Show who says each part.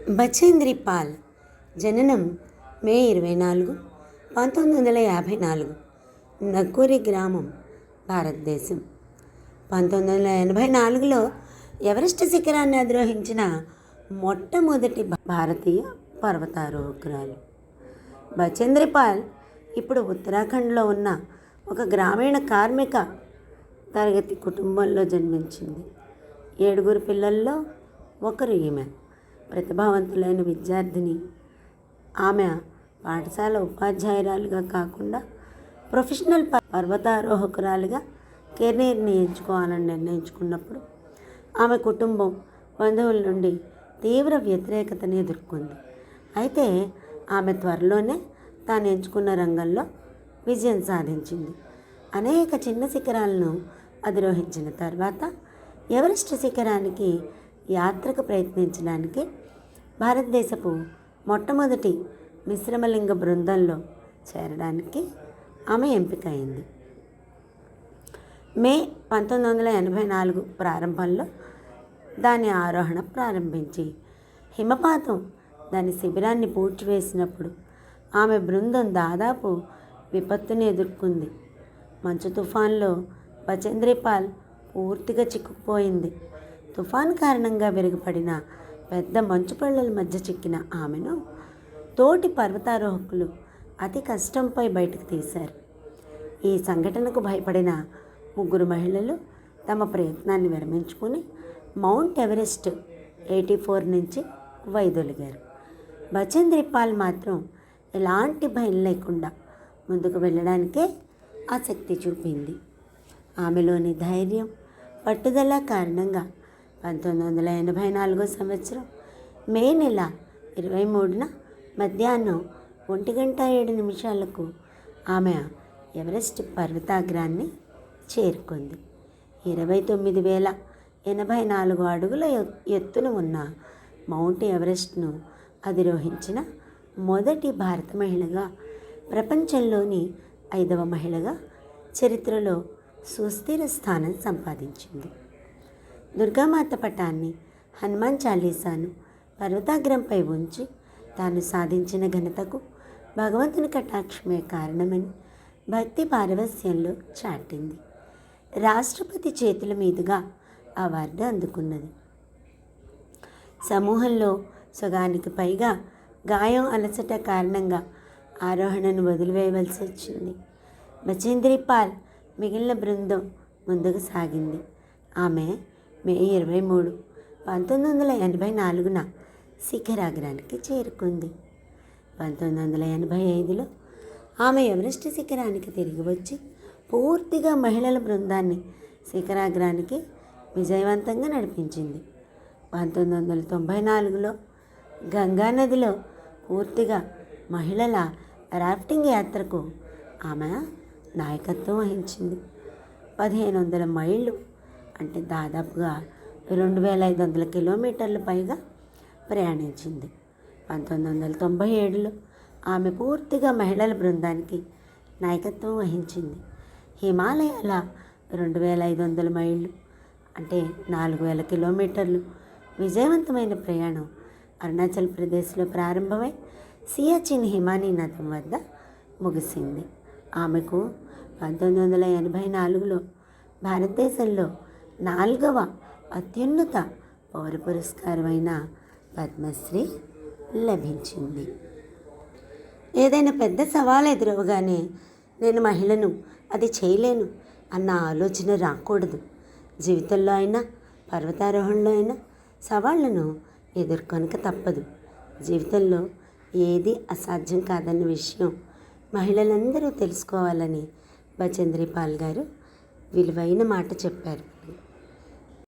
Speaker 1: Bachendri Paul జననం మే 24, 1954. నగ్గూరి గ్రామం, భారతదేశం. 1984లో ఎవరెస్ట్ శిఖరాన్ని అధిరోహించిన మొట్టమొదటి భారతీయ పర్వతారోహకురాలు. బచేంద్రి పాల్ ఇప్పుడు ఉత్తరాఖండ్లో ఉన్న ఒక గ్రామీణ కార్మిక తరగతి కుటుంబంలో జన్మించింది. 7 పిల్లల్లో ఒకరు ఈమె. ప్రతిభావంతులైన విద్యార్థిని. ఆమె పాఠశాల ఉపాధ్యాయురాలుగా కాకుండా ప్రొఫెషనల్ పర్వతారోహకురాలుగా కెరీర్ని ఎంచుకోవాలని నిర్ణయించుకున్నప్పుడు ఆమె కుటుంబం, బంధువుల నుండి తీవ్ర వ్యతిరేకతను ఎదుర్కొంది. అయితే ఆమె త్వరలోనే తాను ఎంచుకున్న రంగంలో విజయం సాధించింది. అనేక చిన్న శిఖరాలను అధిరోహించిన తర్వాత ఎవరెస్ట్ శిఖరానికి యాత్రకు ప్రయత్నించడానికి భారతదేశపు మొట్టమొదటి మిశ్రమలింగ బృందంలో చేరడానికి ఆమె ఎంపికైంది. మే 1984 ప్రారంభంలో దాని ఆరోహణ ప్రారంభించి హిమపాతం దాని శిబిరాన్ని పూడ్చివేసినప్పుడు ఆమె బృందం దాదాపు విపత్తుని ఎదుర్కొంది. మంచు తుఫాన్లో బచేంద్రి పాల్ పూర్తిగా చిక్కుకుపోయింది. తుఫాన్ కారణంగా విరిగిపడిన పెద్ద మంచు పళ్ళల మధ్య చిక్కిన ఆమెను తోటి పర్వతారోహకులు అతి కష్టంపై బయటకు తీశారు. ఈ సంఘటనకు భయపడిన 3 మహిళలు తమ ప్రయత్నాన్ని విరమించుకుని మౌంట్ ఎవరెస్ట్ 84 నుంచి వైదొలిగారు. బచేంద్రి పాల్ మాత్రం ఎలాంటి భయం లేకుండా ముందుకు వెళ్ళడానికే ఆసక్తి చూపింది. ఆమెలోని ధైర్యం, పట్టుదల కారణంగా 1984 సంవత్సరం మే నెల 23న మధ్యాహ్నం 1:07 ఆమె ఎవరెస్ట్ పర్వతాగ్రాన్ని చేరుకుంది. 29,084 అడుగుల ఎత్తున ఉన్న మౌంట్ ఎవరెస్ట్ను అధిరోహించిన మొదటి భారత మహిళగా, ప్రపంచంలోని 5వ మహిళగా చరిత్రలో సుస్థిర స్థానం సంపాదించింది. దుర్గామాత పటాన్ని, హనుమాన్ చాలీసాను పర్వతాగ్రంపై ఉంచి తాను సాధించిన ఘనతకు భగవంతుని కటాక్షమే కారణమని భక్తి పారవస్యంలో చాటింది. రాష్ట్రపతి చేతుల మీదుగా అవార్డు అందుకున్నది. సమూహంలో సగానికి పైగా గాయం, అలసట కారణంగా ఆరోహణను వదిలివేయవలసి వచ్చింది. బచేంద్రి పాల్ మిగిలిన బృందం ముందుకు సాగింది. ఆమె మే 23, 1984న శిఖరాగ్రానికి చేరుకుంది. 1985లో ఆమె ఎవరెస్ట్ శిఖరానికి తిరిగి వచ్చి పూర్తిగా మహిళల బృందాన్ని శిఖరాగ్రానికి విజయవంతంగా నడిపించింది. 1994లో గంగానదిలో పూర్తిగా మహిళల రాఫ్టింగ్ యాత్రకు ఆమె నాయకత్వం వహించింది. 1500 మైళ్ళు అంటే దాదాపుగా 2,500 కిలోమీటర్ల పైగా ప్రయాణించింది. 1997లో ఆమె పూర్తిగా మహిళల బృందానికి నాయకత్వం వహించింది. హిమాలయాల 2,500 మైళ్ళు అంటే 4,000 కిలోమీటర్లు విజయవంతమైన ప్రయాణం అరుణాచల్ ప్రదేశ్లో ప్రారంభమై సియాచిన్ హిమానీ నది వద్ద ముగిసింది. ఆమెకు 1984లో భారతదేశంలో 4వ అత్యున్నత పౌర పురస్కారమైన పద్మశ్రీ లభించింది. ఏదైనా పెద్ద సవాలు ఎదురవగానే నేను మహిళను, అది చేయలేను అన్న ఆలోచన రాకూడదు. జీవితంలో అయినా, పర్వతారోహణలో అయినా సవాళ్లను ఎదుర్కొనక తప్పదు. జీవితంలో ఏది అసాధ్యం కాదన్న విషయం మహిళలందరూ తెలుసుకోవాలని బచేంద్రి పాల్ గారు విలువైన మాట చెప్పారు.